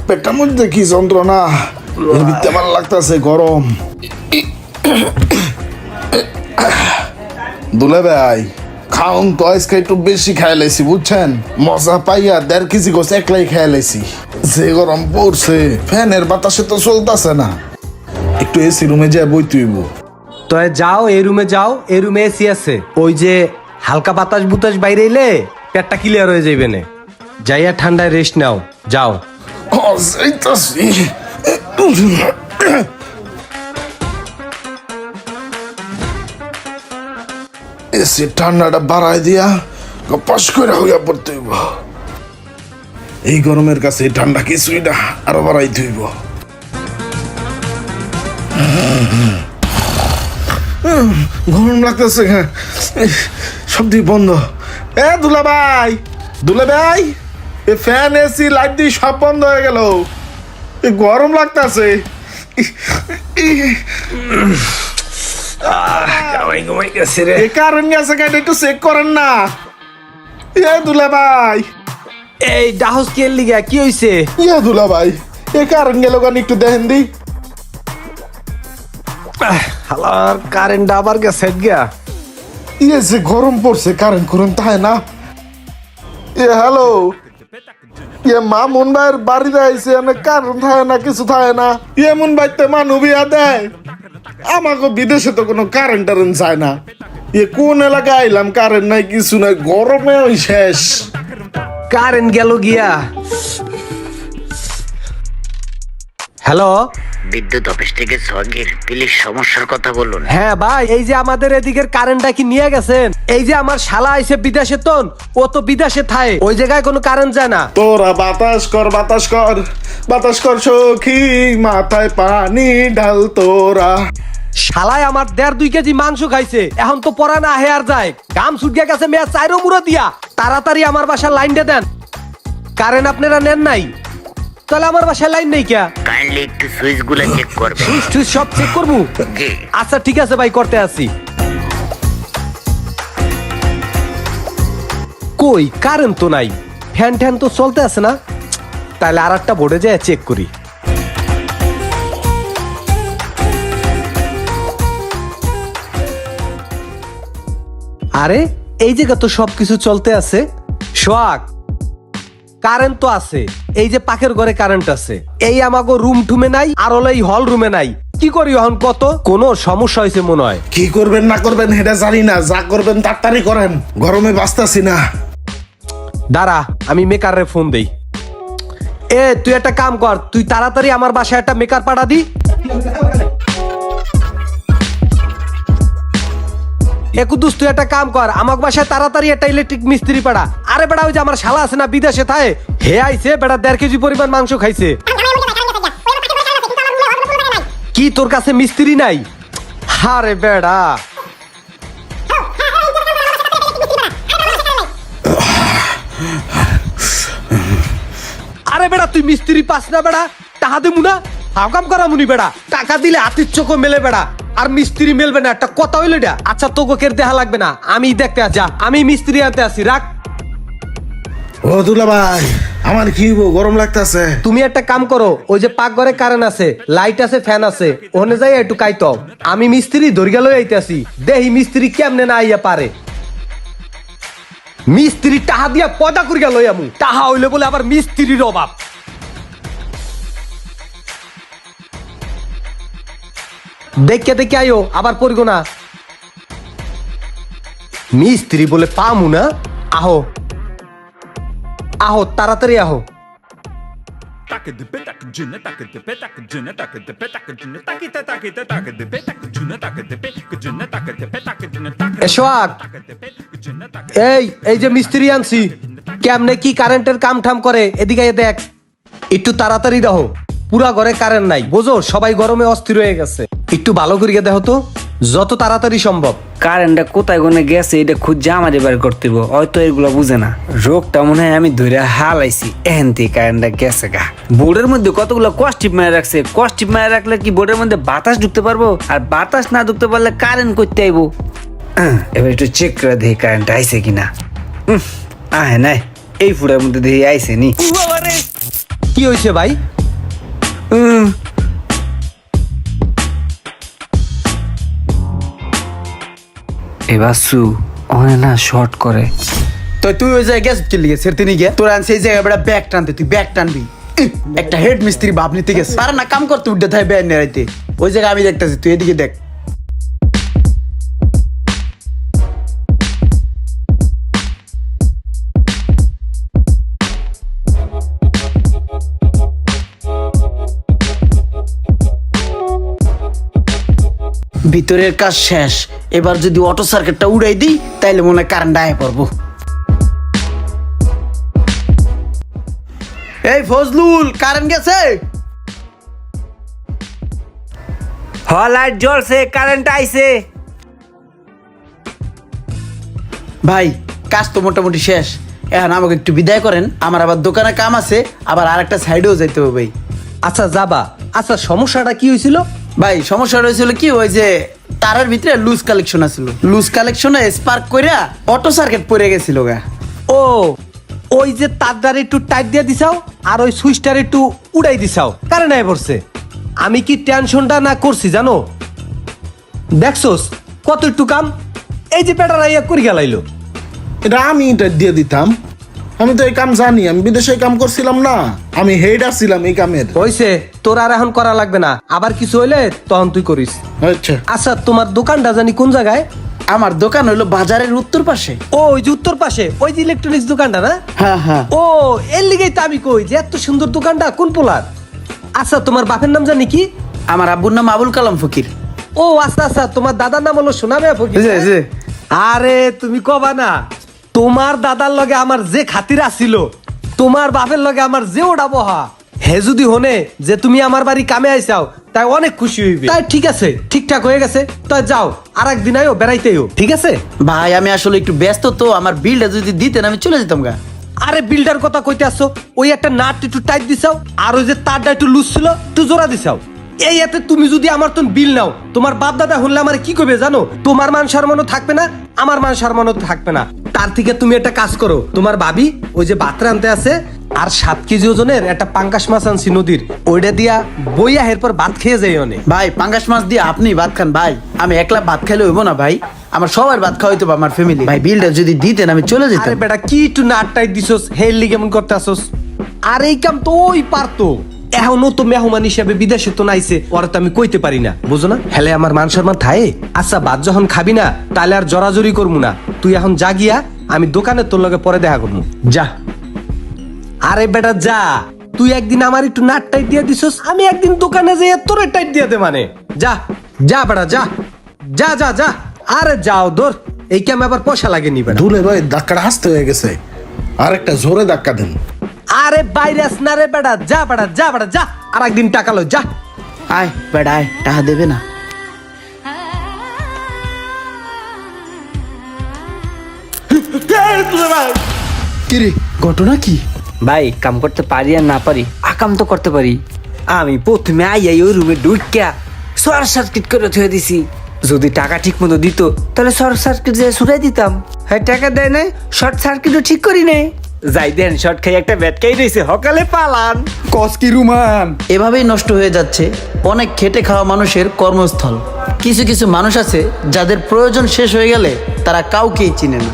পেটের মধ্যে কি যন্ত্রণা, ভিতরে ভালো লাগতেছে, গরম। দুলে ভাই খাউন তো আজকে একটু বেশি খাই লাইছি বুঝছেন, মজা পাইয়া 1.5 কেজি গোছ একলাই খাই লাইছি। যে গরম পড়ছে ফ্যানের বাতাসে তো চলতেছে না, একটু এসি রুমে যায় বই তুইব। তো যাও এই রুমে যাও, এই রুমে এসি আছে, ওই যে হালকা বাতাস বুতাস বাইরে এলে পেটটা ক্লিয়ার হয়ে যাইবে না। যাইয়া ঠান্ডায় রেস্ট নাও, যাও। যাইতাছি। এসি ঠান্ডাটা বাড়াই দিয়া পাশ করে হইয়া পড়তে হইব। এই গরমের কাছে ঠান্ডা কিছুই না, আরো বাড়াইতে হইব। গরম লাগতেছে, হ্যাঁ সব দিক বন্ধ। এ দুলা ভাই, দুলা ভাই, এ ফ্যান এসি লাইট দিয়ে সব বন্ধ হয়ে গেল, গরম লাগতেছে। কারণ গেছে গাড়ি একটু চেক করেন না। এ দুলা ভাই, এই ডাহস কে লিগা কি হইছে? ইয়া দুলা ভাই, এ কারণ গেল গান একটু দেখেন দি। হালার কারেন্ট আবার গেছে গিয়া। ইয়ে যে গরম পড়ছে, কারেন্ট করুন তাই না। এ হ্যালো, ইয়ে মামুন ভাইয়ের বাড়িতে আইছে, কারেন্ট থাকে না, কিছু থাকে না। এমন বাড়িতে মানুষ বিয়া দেয়, আমাকে বিদেশে তো কোনো কারেন্ট টারেন্ট চায় না। কোন এলাকায় আইলাম, কারেন্ট নাই, কিছু নাই, গরমে ওই শেষ। কারেন্ট গেল গিয়া। হ্যালো, বিদ্যুৎ অফিস থেকে সঙ্গীর প্লিজ সমস্যার কথা বলুন। হ্যাঁ ভাই, এই যে আমাদের এদিকের কারেন্টটা কি নিয়ে গেছেন? এই যে আমার শালা আইছে বিদেশে, তন ও তো বিদেশে থাকে, ওই জায়গায় কোনো কারেন্ট যায় না। তোরা বাতাস কর, বাতাস কর, বাতাস কর সখী, মাথায় পানি ঢাল তোরা। শালায় আমার 1.5-2 কেজি মাংস খাইছে, এখন তো পরা না হেয়ার যায়, গাম ছুটিয়া গেছে মেয়া চাইরো মুড়ো দিয়া। তাড়াতাড়ি আমার বাসার লাইন দিয়ে দেন। কারেন্ট আপনারা নেন নাই, তাহলে আমার বাসায় লাইন নেই কে? কাইন্ডলি একটু সুইচ গুলো চেক করবেন। সুইচ সব চেক করবো? জি। আচ্ছা ঠিক আছে ভাই, করতে আসি। কই কারেন্ট তো নাই, ফ্যান ট্যান তো চলতে আছে না, তাহলে আর একটা বোর্ডে যায় চেক করি। আরে এই জায়গা তো সবকিছু চলতে আছে। সোহাগ, কারেন্ট তো আছে, এই যে পাখের ঘরে কারেন্ট আছে, এই আমাগো রুম টুমে নাই, আর হলো এই হল রুমে নাই। কি করি এখন কত? কোনো সমস্যা হয়েছে মনে হয়। কি করবেন না করবেন সেটা জানি না, যা করবেন তাড়াতাড়ি করেন, গরমে বাঁচতাছি না। দাঁড়া, আমি মেকারে ফোন দেই। এ তুই একটা কাম কর, তুই তাড়াতাড়ি আমার বাসায় একটা মেকার পাঠা দি। একুদুস তুই একটা কাম কর, আমার বাসায় তাড়াতাড়ি একটা ইলেকট্রিক মিস্ত্রি পাঠা। আরে বেড়া, ওই যে আমার শালা আছে না বিদেশে থাকে, হে আইছে বেড়া 1.5 কেজি পরিমাণ মাংস খাইছে। কি তোর কাছে মিস্ত্রি নাই? আরে বেড়া, আরে বেড়া তুই মিস্ত্রি পাস না বেড়া, টাকা দেবো না, হাও কাম করা মুনি বেড়া, টাকা দিলে হাতির চোখও মেলে বেড়া, আর মিস্ত্রি মেলবে না, একটা কথা হইলো এটা। আচ্ছা তোকে কের দেখা লাগবে না, আমি দেখতে যা, আমি মিস্ত্রি আনতে আসি, রাখ। ও দুলা ভাই, আমার কি গরম লাগতেছে। তুমি একটা কাম করো, ওই যে পাকঘরে কারেন্ট আছে, লাইট আছে, ফ্যান আছে, ওখানে যাই একটু কাইতো, আমি মিস্ত্রি ধরিয়া লই আইতাছি, দেহি মিস্ত্রি কেমনে না আইয়া পারে। মিস্ত্রি টাহা দিয়া পয়দা করিয়া লই আমু, টাহা হইলে বলে আবার মিস্ত্রির অভাব। দেখে দেখে আইও, আবার পড়গো না। মিস্ত্রি বলে পামু না, আহো আহো তাড়াতাড়ি আহো। সোহাগ, এই যে মিস্ত্রি আনছি, কেমনে কি কারেন্টের কাম ঠাম করে এদিকে দেখ, একটু তাড়াতাড়ি দেখো, পুরা ঘরে কারেন্ট নাই, বোঝো সবাই গরমে অস্থির হয়ে গেছে, একটু ভালো করিয়া দেখো তো, যত তাড়াতাড়ি সম্ভব। কারেন্টটা কোথায় গনে গেছে এটা খুঁজে আমাদের বের করতে হবে, হয়তো এগুলো বুঝে না। রোগটা মনে হয় আমি ধরে হালাইছি, এহেন থেকে কারেন্টটা গেছে গা। বোর্ডের মধ্যে কতগুলো কস্টিপ মেরে রাখছে, কস্টিপ মেরে রাখলে কি বোর্ডের মধ্যে বাতাস ঢুকতে পারবো? আর বাতাস না ঢুকতে পারলে কারেন্ট করতে আইবো। এবার একটু চেক করে দেখি কারেন্ট আইছে কিনা। আহে নাই, এই ফুটার মধ্যে দেখি আইছে নি। কি হয়েছে ভাই? এবার সু অনে না শর্ট করে। তো তুই ওই জায়গায় গেছ কি লিগে সেরতে নি গিয়া তোর আনছে এই জায়গায় বড় ব্যাগ টানতে তুই ব্যাগ টানবি একটা হেড মিস্ত্রি বাপ নিতে গেছে পারে না কাম করতে উঠতে থাকে ব্যাগ নিয়ে রাইতে ওই জায়গায় আমি দেখতেছি তুই এদিকে দেখ ভিতরের কাজ শেষ এবার যদি অটো সার্কিটটা উড়াই দিই তাইলে মনে হয় কারেন্ট আয় পড়বো এই ফজলুল কারেন্ট গেছে লাইট জ্বলছে, কারেন্ট আইছে। ভাই কাজ তো মোটামুটি শেষ এখন আমাকে একটু বিদায় করেন আমার আবার দোকানে কাম আছে আবার আরেকটা সাইডেও যাইতে হবে ভাই আচ্ছা যাবা। আচ্ছা সমস্যাটা কি হয়েছিল? ভাই সমস্যা হয়েছিল কি ওই যে তারের ভিতরে লুজ কালেকশন আছিল লুজ কালেকশনে স্পার্ক কইরা অটো সার্কিট পড়ে গেছিল গা ও ওই যে তারটার একটু টাইট দিয়ে দিছাও আর ওই সুইচটার একটু উড়াই দিছাও, কারেন্ট আয় পড়ছে। আমি কি টেনশনটা না করছি জানো? দেখছোস কত একটু কাম, এই যে পেটার আইয়া করি গেলাইলো। এটা আমি এটা দিয়ে দিতাম, আমি তো এই কাম জানি, আমি বিদেশে এই কাম করছিলাম না, আমি হেড আসছিলাম এই কামের। হইছে, তোর আর এখন করা লাগবে না, আবার কিছু হইলে তখন তুই করিস। আচ্ছা আচ্ছা তোমার দোকানটা জানি কোন জায়গায়? আমার দোকান হইলো বাজারের উত্তর পাশে। ও ওই যে উত্তর পাশে ওই যে ইলেকট্রনিক্স দোকানটা না? হ্যাঁ হ্যাঁ ও এর লিগেই তো আমি কই যে এত সুন্দর দোকানটা কোন পোলার। আচ্ছা তোমার বাপের নাম জানি কি? আমার আব্বুর নাম আবুল কালাম ফকির। ও আচ্ছা আচ্ছা, তোমার দাদার নাম হলো সোনাবে ফকির। জি, জি। আরে তুমি কবা না, তোমার দাদার লগে আমার যে খাতির আছিল, তোমার বাপের লগে আমার যে ওটা বহা, হে যদি হনে যে তুমি আমার বাড়ি কামে আইসাও তাই অনেক খুশি হইবে। তাই ঠিক আছে, ঠিকঠাক হয়ে গেছে, তাই যাও আর একদিন আইও বেড়াইতেও, ঠিক আছে? ভাই আমি আসলে একটু ব্যস্ত তো, আমার বিলটা যদি দিতেন আমি চলে যেতাম গা। আরে বিল্ডার কথা কইতে আসছো, ওই একটা নাট একটু টাইট দিছাও আর ওই যে তারটা একটু লুজ ছিল একটু জোড়া দিছাও। এই এতে তুমি যদি আমার তো বিল নাও, তোমার বাপ দাদা হলে আমার কি করবে জানো? তোমার মান সম্মানও থাকবে না, আমার মান সম্মানও থাকবে না। তার থেকে তুমি একটা কাজ করো, তোমার ভাবি ওই যে বাতরা আনতে আছে আর 7 কেজি ওজনের একটা পাঙ্কাশ মাছ আনছি নদীর, ওইটা দিয়া বইয়া এরপর ভাত খেয়ে যাই অনেক। ভাই পাঙ্গাস মাছ দিয়ে আপনি ভাত খান ভাই, আমি একলা ভাত খাইলে হইব না ভাই, আমার সবার ভাত খাওয়াইতে হবে আমার ফ্যামিলি। ভাই বিলটা যদি দিতেন আমি চলে যেতাম। আরে বেটা কি একটু নাট টাইট দিছস, হেললি কেমন করতে আসস? আর এই কাম তো ওই পারতো, এখনো তো মেহমান হিসাবে বিদেশে তো নাইছে, ওরা তো আমি কইতে পারি না, বুঝো না? হেলে আমার মান সম্মান থায়ে। আচ্ছা ভাত যখন খাবি না তাহলে আর জরাজরি করবো না, তুই এখন যা গিয়া, আমি দোকানে তোর লগে পরে দেখা করবো, যা। আরে বেটা যা, তুই একদিন আমার একটু নাট টাইট দিয়ে দিছস, আমি একদিন দোকানে যাই তোর টাইট দিয়ে দে, মানে যা যা বেটা যা যা যা যা। আরে যাও দূর, এই কামে আবার পয়সা লাগেনি বেটা। দূরে ভাই ধাক্কাটা হাসতে হয়ে গেছে, আর একটা জোরে ধাক্কা দেন। আরে বাইরে আস না রে বেটা, যা বেটা যা বেটা যা, আর একদিন টাকা লো, যা। আয় বেড়া আয়, টাকা দেবে না? কিরে ঘটনা কি? ভাই কাম করতে পারি আর না পারি, আকাম তো করতে পারি। আমি প্রথমে আইয়াই ওই রুমে ঢুকিয়া শর্ট সার্কিট করে থুয়ে দিছি। যদি টাকা ঠিক মতো দিত তাহলে শর্ট সার্কিট যে ছুড়াই দিতাম। হ্যাঁ টাকা দেয় নাই, শর্ট সার্কিটও ঠিক করি নাই। যাই দেন শর্ট খাই একটা ব্যাটকাই রয়েছে, সকালে পালান। কস কি রুমান? এভাবেই নষ্ট হয়ে যাচ্ছে অনেক খেটে খাওয়া মানুষের কর্মস্থল। কিছু কিছু মানুষ আছে যাদের প্রয়োজন শেষ হয়ে গেলে তারা কাউকেই চিনে না।